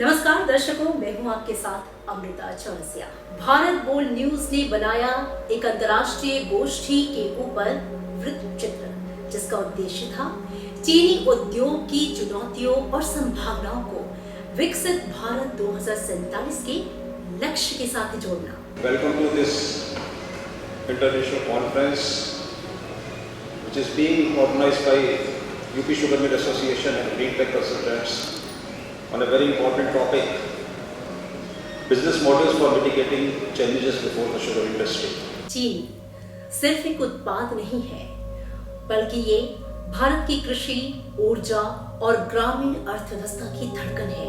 नमस्कार दर्शकों, मैं हूं आपके साथ अमृता चौरसिया। भारत बोल्ड न्यूज ने बनाया एक अंतर्राष्ट्रीय गोष्ठी के ऊपर वृत्त चित्र, जिसका उद्देश्य था चीनी उद्योग की चुनौतियों और संभावनाओं को विकसित भारत 2047 के लक्ष्य के साथ जोड़ना। Welcome to this international conference, which is being organized by UP Sugar Mill Association and Green Tech Consultants on a very important topic: business models for mitigating challenges before the sugar industry. चीनी सिर्फ एक उत्पाद नहीं है, बल्कि ये भारत की कृषि, ऊर्जा और ग्रामीण अर्थव्यवस्था की धड़कन है।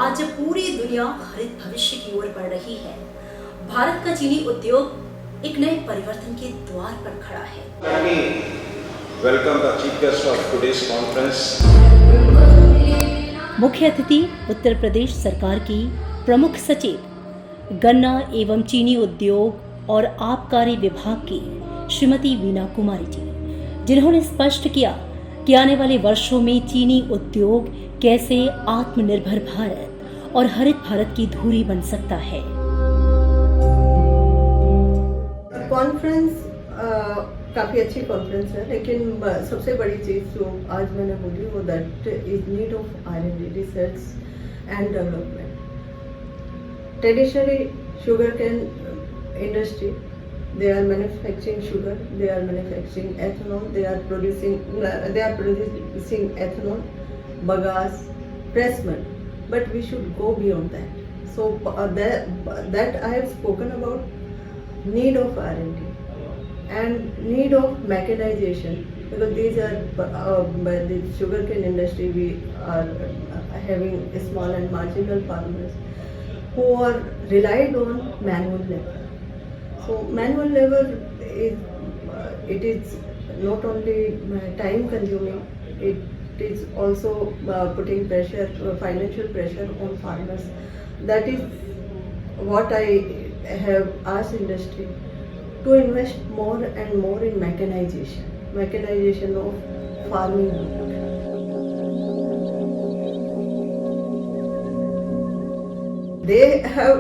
आज जब पूरी दुनिया हरित भविष्य की ओर बढ़ रही है, भारत का चीनी उद्योग एक नए परिवर्तन के द्वार पर खड़ा है। Let me welcome the chief guest of today's conference. मुख्य अतिथि उत्तर प्रदेश सरकार की प्रमुख सचिव, गन्ना एवं चीनी उद्योग और आबकारी विभाग की श्रीमती वीणा कुमारी जी, जिन्होंने स्पष्ट किया कि आने वाले वर्षों में चीनी उद्योग कैसे आत्मनिर्भर भारत और हरित भारत की धुरी बन सकता है। कॉन्फ्रेंस काफ़ी अच्छी कॉन्फ्रेंस है, लेकिन सबसे बड़ी चीज़ जो आज मैंने बोली वो that is need of R&D, research and development. Traditionally sugar cane industry, they are manufacturing sugar, they are manufacturing ethanol, they are producing ethanol, bagasse, pressmud, but we should go beyond that. So that I have spoken about need of R&D and need of mechanization, because these are by the sugarcane industry we are having small and marginal farmers who are relied on manual labor. So manual labor is not only time consuming, it is also putting pressure, financial pressure on farmers. That is what I have asked industry to invest more and more in mechanization of farming work. They have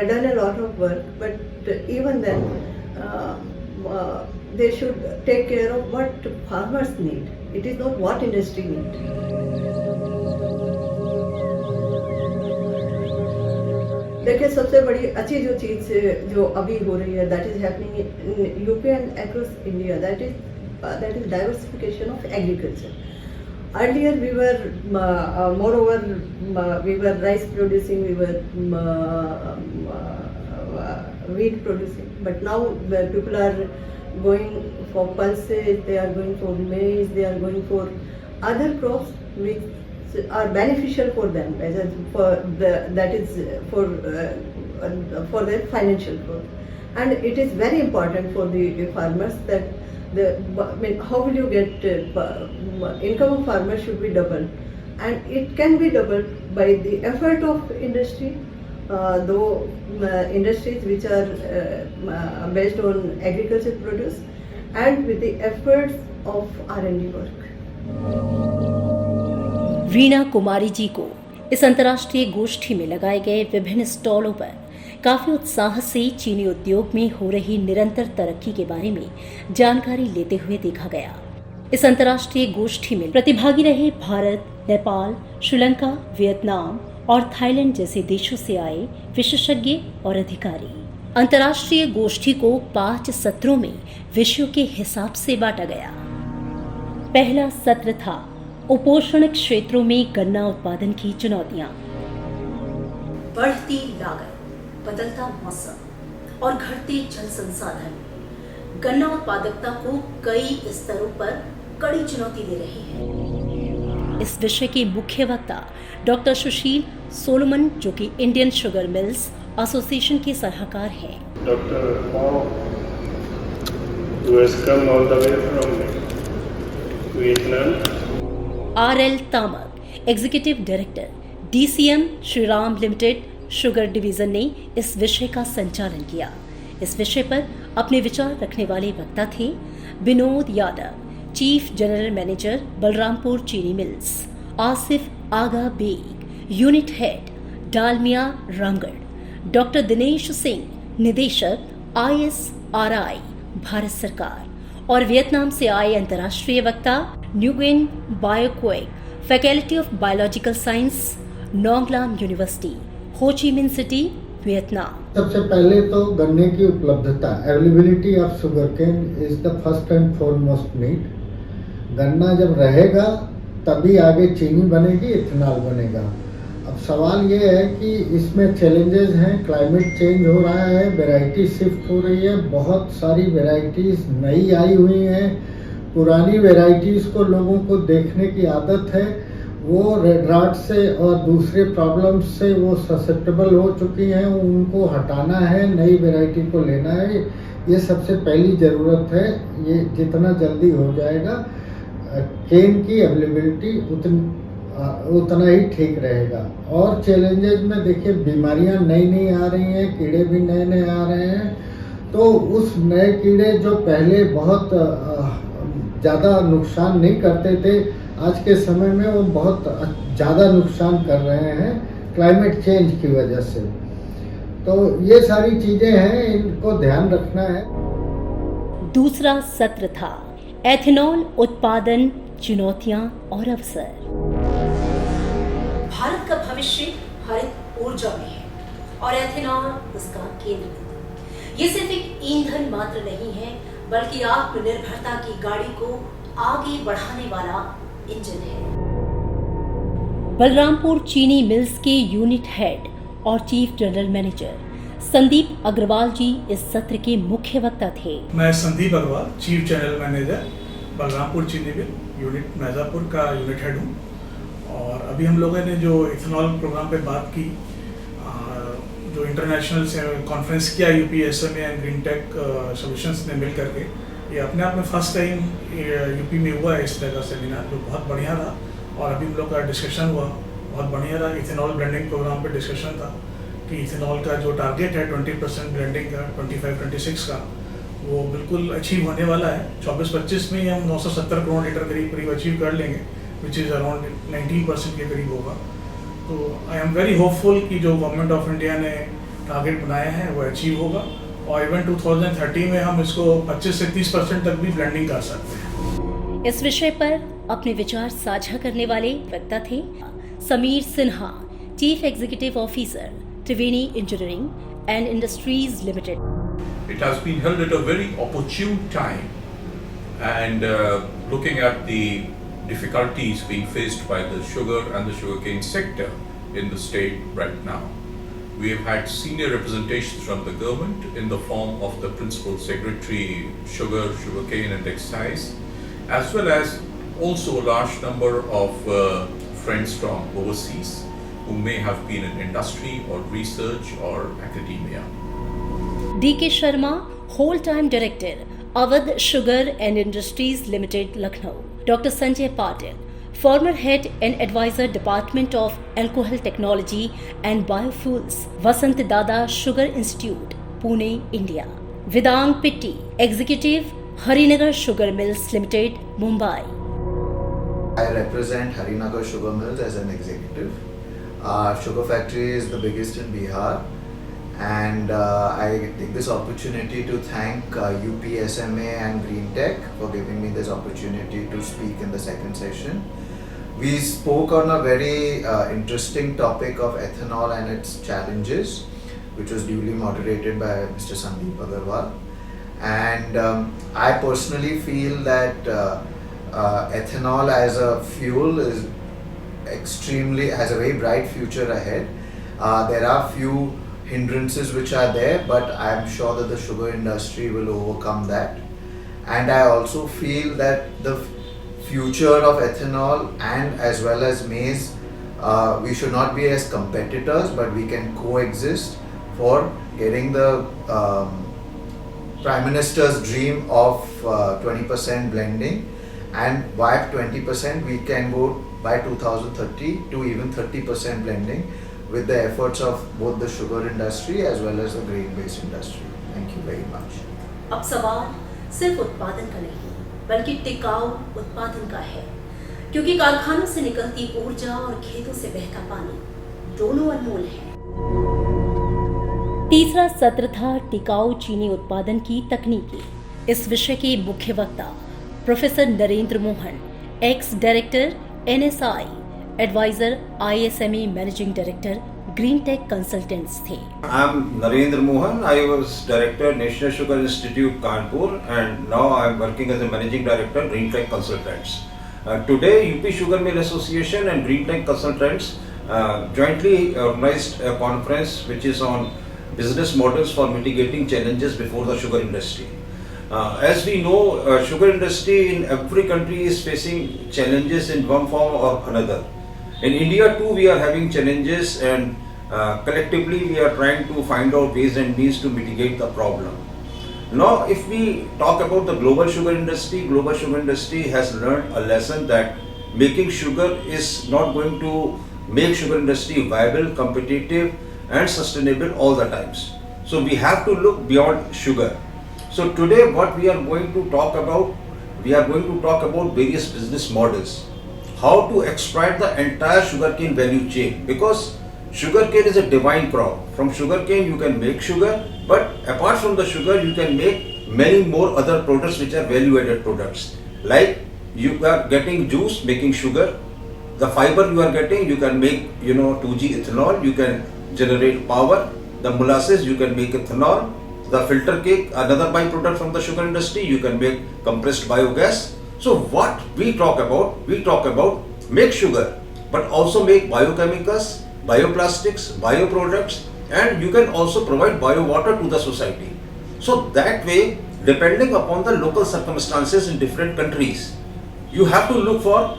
done a lot of work, but even then, they should take care of what farmers need. It is not what industry need. देखिए, सबसे बड़ी अच्छी जो चीज़ जो अभी हो रही है, that is happening in UP and across India, that is diversification of agriculture. Earlier we were, moreover, we were rice producing, we were wheat producing, but now people are going for pulses, they are going for maize, they are going for other crops which are beneficial for them, that is for their financial growth. And it is very important for the farmers that how will you get income of farmers should be doubled, and it can be doubled by the effort of industry, though industries which are based on agriculture produce, and with the efforts of R&D work. वीणा कुमारी जी को इस अंतर्राष्ट्रीय गोष्ठी में लगाए गए विभिन्न स्टॉलों पर काफी उत्साह से चीनी उद्योग में हो रही निरंतर तरक्की के बारे में जानकारी लेते हुए देखा गया। इस अंतर्राष्ट्रीय गोष्ठी में प्रतिभागी रहे भारत, नेपाल, श्रीलंका, वियतनाम और थाईलैंड जैसे देशों से आए विशेषज्ञ और अधिकारी। अंतर्राष्ट्रीय गोष्ठी को 5 सत्रों में विषयों के हिसाब से बांटा गया। पहला सत्र था उपोष्ण क्षेत्रों में गन्ना उत्पादन की चुनौतियां। बढ़ती लागत, बदलता मौसम और घटते जल संसाधन गन्ना उत्पादकता को कई स्तरों पर कड़ी चुनौती दे रही है। इस विषय के मुख्य वक्ता डॉक्टर सुशील सोलोमन, जो कि इंडियन शुगर मिल्स एसोसिएशन के सलाहकार हैं। Dr. Paul who has come all the way from Vietnam. RL Tamak, executive director, DCM Shriram Limited Sugar Division ने इस विषय का संचालन किया। इस विषय पर अपने विचार रखने वाले वक्ता थे Vinod Yadav, chief general manager Balrampur Chini Mills, Asif Agha Baig, unit head Dalmia Ramgarh, doctor Dinesh Singh, निदेशक ISRI भारत सरकार, और वियतनाम से आए अंतर्राष्ट्रीय वक्ता न्यूगेन बायोक्वेक, faculty of biological science, Nong Lam University, Ho Chi Minh City, Vietnam. सबसे पहले तो गन्ने की उपलब्धता, availability of sugar cane is the first and foremost need. गन्ना जब रहेगा तभी आगे चीनी बनेगी, इथेनॉल बनेगा। अब सवाल ये है कि इसमें चैलेंजेस हैं, क्लाइमेट चेंज हो रहा है, वैरायटी शिफ्ट हो रही है, बहुत सारी वैरायटीज नई आई हुई हैं, पुरानी वैरायटीज़ को लोगों को देखने की आदत है, वो रेड राट से और दूसरे प्रॉब्लम्स से वो ससेप्टेबल हो चुकी हैं, उनको हटाना है, नई वैरायटी को लेना है। ये सबसे पहली ज़रूरत है। ये जितना जल्दी हो जाएगा केन की अवेलेबिलिटी उतना ही ठीक रहेगा। और चैलेंजेस में देखिए बीमारियां नई नई आ रही हैं, कीड़े भी नए नए आ रहे हैं, तो उस नए कीड़े जो पहले बहुत ज़्यादा नुकसान नहीं करते थे, आज के समय में वो बहुत ज़्यादा नुकसान कर रहे हैं क्लाइमेट चेंज की वजह से। तो ये सारी चीज़ें हैं, इनको ध्यान रखना है। दूसरा सत्र था एथेनॉल उत्पादन, चुनौतियां और अवसर। भारत का भविष्य हरित ऊर्जा में है और एथेनॉल उसका केंद्र बिंदु। ये सिर्फ एक ईंधन मात्र नहीं है, बल्कि आत्मनिर्भरता की गाड़ी को आगे बढ़ाने वाला इंजन है। बलरामपुर चीनी मिल्स के यूनिट हेड और chief general manager Sandeep Agarwal ji इस सत्र के मुख्य वक्ता थे। मैं Sandeep Agarwal, chief general manager Balrampur Chini Mill unit Maijapur का यूनिट हेड हूँ। और अभी हम लोगों ने जो इथेनॉल प्रोग्राम पे बात की, जो इंटरनेशनल से कॉन्फ्रेंस किया UPSMA and green tech solutions ने मिल करके, ये अपने आप में फर्स्ट टाइम यूपी में हुआ है इस तरह का सेमिनार, जो बहुत बढ़िया रहा। और अभी हम लोग का डिस्कशन हुआ, बहुत बढ़िया रहा। इथेनॉल ब्लेंडिंग प्रोग्राम पे डिस्कशन था कि इथेनॉल का जो टारगेट है 20% ब्लेंडिंग का 25-26 का, वो बिल्कुल अचीव होने वाला है। 24-25 में ही हम 970 करोड़ लीटर करीब अचीव कर लेंगे, विच इज़ अराउंड 19% के करीब होगा। तो आई एम वेरी होपफुल कि जो गवर्नमेंट ऑफ इंडिया ने टारगेट बनाया है वो अचीव होगा, और इवन 2030 में हम इसको 25 से 30% तक भी ब्लेंडिंग कर सकते हैं। इस विषय पर अपने विचार साझा करने वाले वक्ता थे Sameer Sinha, chief executive officer, Triveni engineering and Industries limited. It has been held at a very opportune time, and looking at the difficulties being faced by the sugar and the sugarcane sector in the state right now. We have had senior representations from the government in the form of the Principal Secretary, Sugar, Sugarcane and Excise, as well as also a large number of friends from overseas who may have been in industry or research or academia. DK Sharma, whole time director, Awadh Sugar and Industries Limited, Lucknow. Dr. Sanjay Patil, former head and advisor Department of Alcohol Technology and Biofuels, Vasant Dada Sugar Institute, Pune, India. Vedang Pitti, executive, Harinagar Sugar Mills Limited, Mumbai. I represent Harinagar Sugar Mills as an executive. Our sugar factory is the biggest in Bihar, and I take this opportunity to thank UPSMA and Green Tech for giving me this opportunity to speak in the second session. We spoke on a very interesting topic of ethanol and its challenges, which was duly moderated by Mr. Sandeep Agarwal. And I personally feel that ethanol as a fuel has a very bright future ahead. There are few hindrances which are there, but I am sure that the sugar industry will overcome that. And I also feel that the future of ethanol and as well as maize, we should not be as competitors, but we can coexist for getting the Prime Minister's dream of 20% blending, and by 20% we can go by 2030 to even 30% blending with the efforts of both the sugar industry as well as the grain-based industry. Thank you very much. अब सवाल सिर्फ उत्पादन का नहीं बल्कि टिकाऊ उत्पादन का है, क्योंकि कारखानों से निकलती ऊर्जा और खेतों से बहता पानी दोनों अनमोल है। तीसरा सत्र था टिकाऊ चीनी उत्पादन की तकनीकी। इस विषय के मुख्य वक्ता professor Narendra Mohan, ex director NSI, adviser ISME managing director green tech consultants थे। I'm Narendra Mohan. I was director National Sugar Institute Kanpur, and now I am working as a managing director Green Tech Consultants. Today, UP Sugar Mill Association and Green Tech Consultants jointly organized a conference which is on business models for mitigating challenges before the sugar industry. As we know, sugar industry in every country is facing challenges in one form or another. In India too, we are having challenges, and collectively we are trying to find out ways and means to mitigate the problem. Now, if we talk about the global sugar industry has learned a lesson that making sugar is not going to make sugar industry viable, competitive and sustainable all the times. So we have to look beyond sugar. So today what we are going to talk about, various business models, how to exploit the entire sugarcane value chain, because sugarcane is a divine crop. From sugarcane you can make sugar, but apart from the sugar you can make many more other products which are value added products. Like you are getting juice, making sugar, the fiber you are getting, you can make 2G ethanol, you can generate power, the molasses you can make ethanol, the filter cake, another byproduct from the sugar industry, you can make compressed biogas. So what we talk about make sugar, but also make biochemicals, bioplastics, bioproducts, and you can also provide biowater to the society. So that way, depending upon the local circumstances in different countries, you have to look for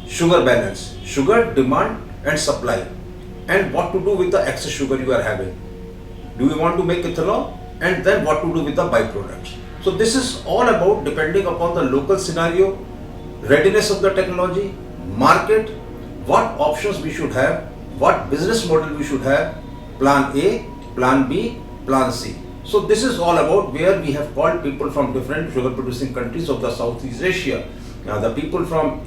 sugar balance, sugar demand and supply, and what to do with the excess sugar you are having. Do you want to make ethanol? And then what to do with the byproducts. So this is all about depending upon the local scenario, readiness of the technology, market, what options we should have, what business model we should have, plan A, plan B, plan C. So this is all about where we have called people from different sugar producing countries of the Southeast Asia. Now the people from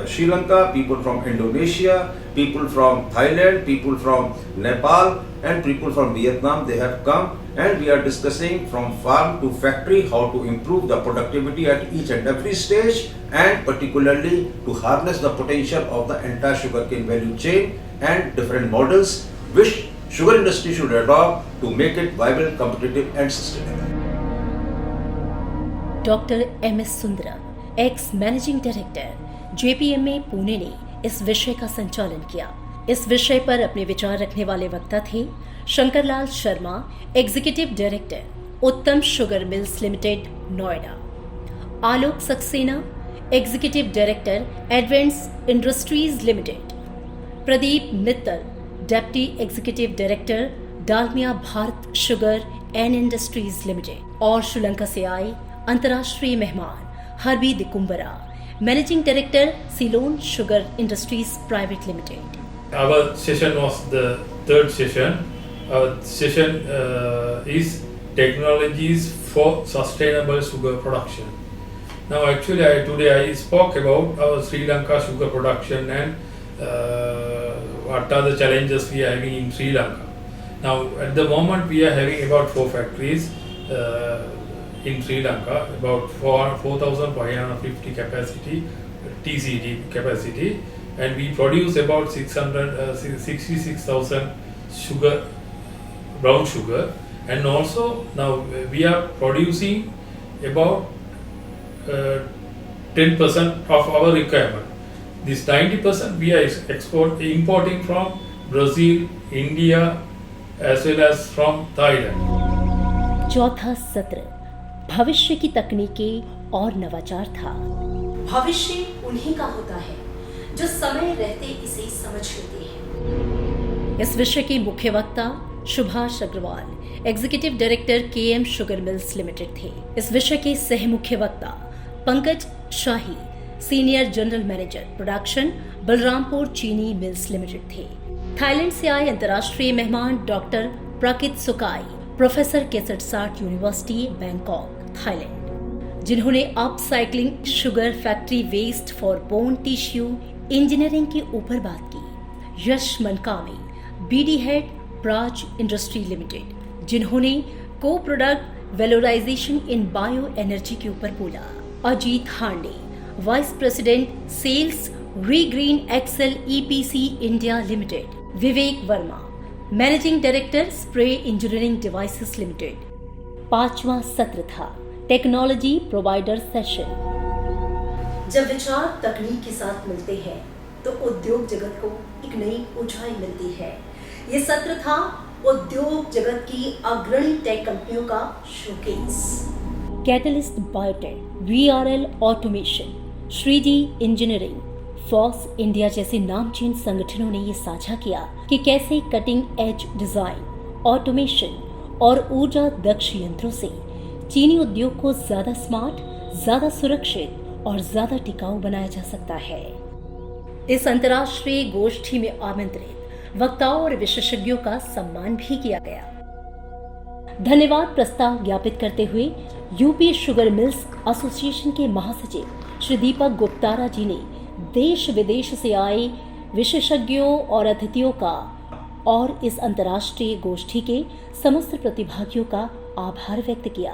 Sri Lanka, people from Indonesia, people from Thailand, people from Nepal and people from Vietnam, they have come, and we are discussing from farm to factory how to improve the productivity at each and every stage, and particularly to harness the potential of the entire sugarcane value chain and different models which sugar industry should adopt to make it viable, competitive and sustainable. Doctor MS Sundaram, x managing director JPMA Pune ने इस विषय का संचालन किया। इस विषय पर अपने विचार रखने वाले वक्ता थे Shankarlal Sharma, executive director, Uttam Sugar mills Limited, Noida, Alok Saxena, executive director, Advents Industries Limited, Pradeep Mittal, deputy executive director, Dalmia Bharat Sugar and Industries Limited, और श्रीलंका से आए अंतर्राष्ट्रीय मेहमान Harbi Dikumbura, managing director, Ceylon Sugar Industries Private Limited. Our session was the third session. Our session is technologies for sustainable sugar production. Now actually today I spoke about our Sri Lanka sugar production and what are the challenges we are having in Sri Lanka. Now at the moment we are having about 4 factories in Sri Lanka, about 4,550 capacity, TCD capacity, and we produce about 66,000 sugar, brown sugar, and also now we are producing about 10% of our requirement. This 90% we are importing from Brazil, India, as well as from Thailand. चौथा सत्र भविष्य की तकनीकें और नवाचार था। भविष्य उन्हीं का होता है जो समय रहते इसे समझ लेते हैं। इस विषय के मुख्य वक्ता Subhash Agarwal executive director KM sugar mills limited थे। इस विषय के सह मुख्य वक्ता Pankaj Shahi senior general manager production Balrampur Chini mills limited थे। थाईलैंड से आए अंतर्राष्ट्रीय मेहमान doctor Prakit Sukai professor Kasetsart university Bangkok Thailand, जिन्होंने upcycling sugar factory waste for bone tissue engineering के ऊपर बात की। Yash Mankami BD head Praj industry limited, जिन्होंने को product valorisation in bio energy के ऊपर बोला। Ajit Hande vice president sales ReGreen Excel EPC India limited, Vivek Verma managing director spray engineering devices limited. 5वां सत्र था टेक्नोलॉजी प्रोवाइडर सेशन। जब विचार तकनीक के साथ मिलते हैं तो उद्योग जगत को एक नई ऊंचाई मिलती है। ये सत्र था उद्योग जगत की अग्रणी टेक कंपनियों का showcase. Catalyst biotech, VRL automation, Shreeji engineering, Fox India जैसे नामचीन संगठनों ने ये साझा किया कि कैसे कटिंग एज डिजाइन, ऑटोमेशन और ऊर्जा दक्ष यंत्रों से चीनी उद्योग को ज्यादा स्मार्ट, ज्यादा सुरक्षित और ज्यादा टिकाऊ बनाया जा सकता है। इस अंतर्राष्ट्रीय गोष्ठी में आमंत्रित वक्ताओं और विशेषज्ञों का सम्मान भी किया गया। धन्यवाद प्रस्ताव ज्ञापित करते हुए यूपी शुगर मिल्स एसोसिएशन के महासचिव श्री दीपक गुप्तारा जी ने देश विदेश से आए विशेषज्ञों और अतिथियों का और इस अंतर्राष्ट्रीय गोष्ठी के समस्त प्रतिभागियों का आभार व्यक्त किया।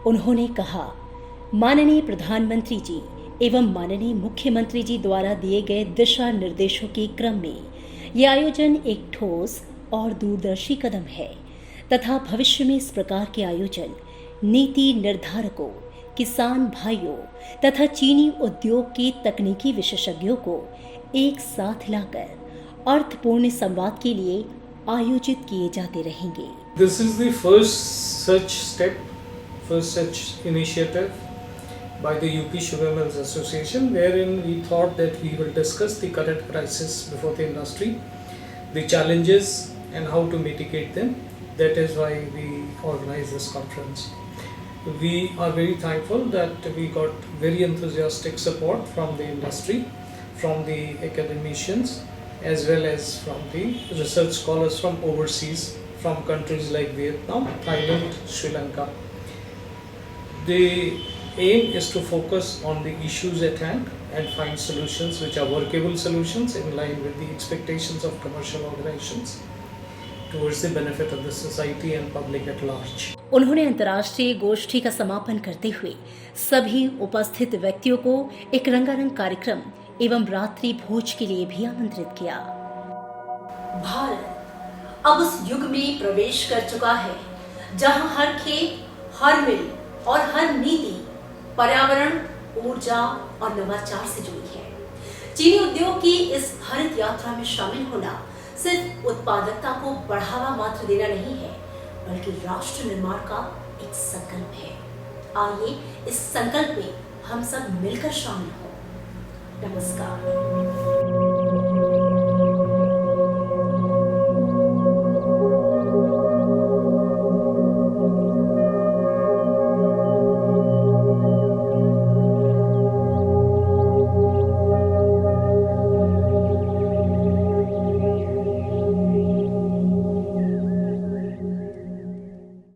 उन्होंने कहा, माननीय प्रधानमंत्री जी एवं माननीय मुख्यमंत्री जी द्वारा दिए गए दिशा निर्देशों के क्रम में ये आयोजन एक ठोस और दूरदर्शी कदम है तथा भविष्य में इस प्रकार के आयोजन नीति निर्धारकों, किसान भाइयों तथा चीनी उद्योग के तकनीकी विशेषज्ञों को एक साथ लाकर अर्थपूर्ण संवाद के लिए आयोजित किए जाते रहेंगे। This is the first such initiative by the UP Sugar Mills Association, wherein we thought that we will discuss the current crisis before the industry, the challenges and how to mitigate them. That is why we organize this conference. We are very thankful that we got very enthusiastic support from the industry, from the academicians, as well as from the research scholars from overseas, from countries like Vietnam, Thailand, Sri Lanka. The aim is to focus on the issues at hand and find solutions which are workable solutions in line with the expectations of commercial organizations towards the benefit of the society and public at large. उन्होंने अंतर्राष्ट्रीय गोष्ठी का समापन करते हुए सभी उपस्थित व्यक्तियों को एक रंगारंग कार्यक्रम एवं रात्रि भोज के लिए भी आमंत्रित किया। भारत अब उस युग में प्रवेश कर चुका है जहां हर खेत, हर मिल और हर नीति पर्यावरण, ऊर्जा और नवाचार से जुड़ी है। चीनी उद्योग की इस हरित यात्रा में शामिल होना सिर्फ उत्पादकता को बढ़ावा मात्र देना नहीं है, बल्कि राष्ट्र निर्माण का एक संकल्प है। आइए इस संकल्प में हम सब मिलकर शामिल हों। नमस्कार।